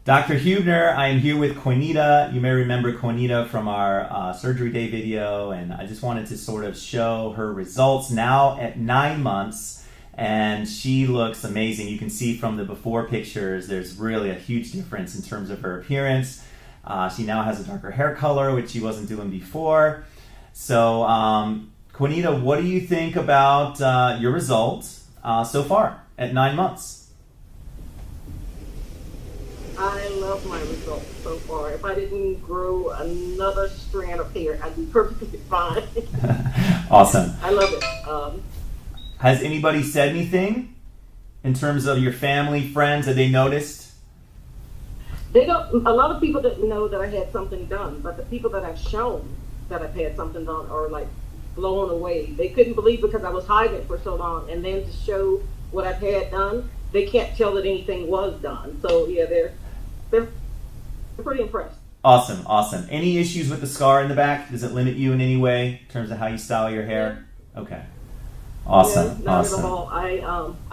Dr. Huebner, I am here with Quinita. You may remember Quinita from our surgery day video, and I just wanted to sort of show her results now at 9 months, and she looks amazing. You can see from the before pictures, there's really a huge difference in terms of her appearance. She now has a darker hair color, which she wasn't doing before. So, Quinita, what do you think about your results so far at 9 months? I love my results so far. If I didn't grow another strand of hair, I'd be perfectly fine. Awesome. I love it. Has anybody said anything in terms of your family, friends? Have they noticed? They don't. A lot of people didn't know that I had something done, but the people that I've shown that I've had something done are like blown away. They couldn't believe because I was hiding it for so long, and then to show what I've had done, they can't tell that anything was done. So yeah, they're pretty impressed. Awesome, awesome. Any issues with the scar in the back? Does it limit you in any way in terms of how you style your hair? Okay. Awesome, Yeah, not awesome. at all. I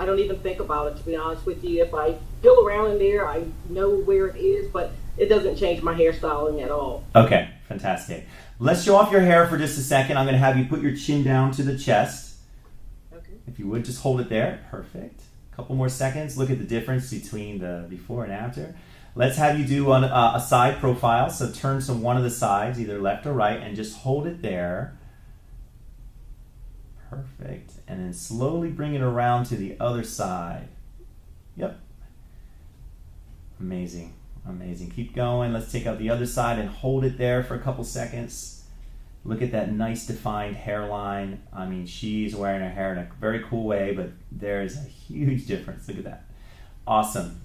don't even think about it, to be honest with you. If I feel around in there, I know where it is, but it doesn't change my hairstyling at all. Okay, fantastic. Let's show off your hair for just a second. I'm going to have you put your chin down to the chest. Okay. If you would, just hold it there. Perfect. A couple more seconds. Look at the difference between the before and after. Let's have you do a side profile. So turn to one of the sides, either left or right, and just hold it there. Perfect. And then slowly bring it around to the other side. Yep. Amazing. Amazing. Keep going. Let's take out the other side and hold it there for a couple seconds. Look at that nice defined hairline. I mean, she's wearing her hair in a very cool way, but there's a huge difference. Look at that. Awesome.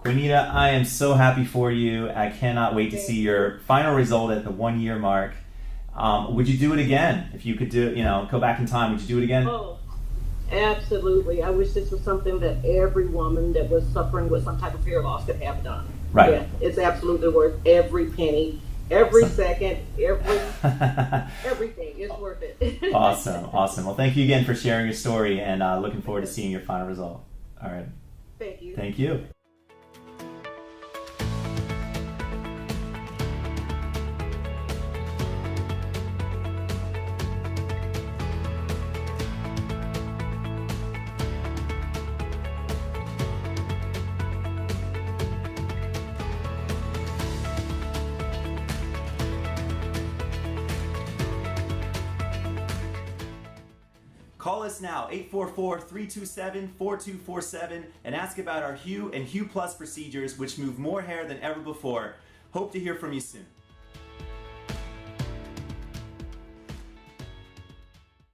Quinita, I am so happy for you. I cannot wait to see your final result at the 1 year mark. Would you do it again? If you could do, go back in time, would you do it again? Oh, absolutely. I wish this was something that every woman that was suffering with some type of hair loss could have done. Right. Yeah, it's absolutely worth every penny, every Awesome. second, everything. It's worth it. Awesome, awesome. Well, thank you again for sharing your story, and looking forward to seeing your final result. All right. Thank you. Thank you. Call us now, 844-327-4247, and ask about our Hue and Hue Plus procedures, which move more hair than ever before. Hope to hear from you soon.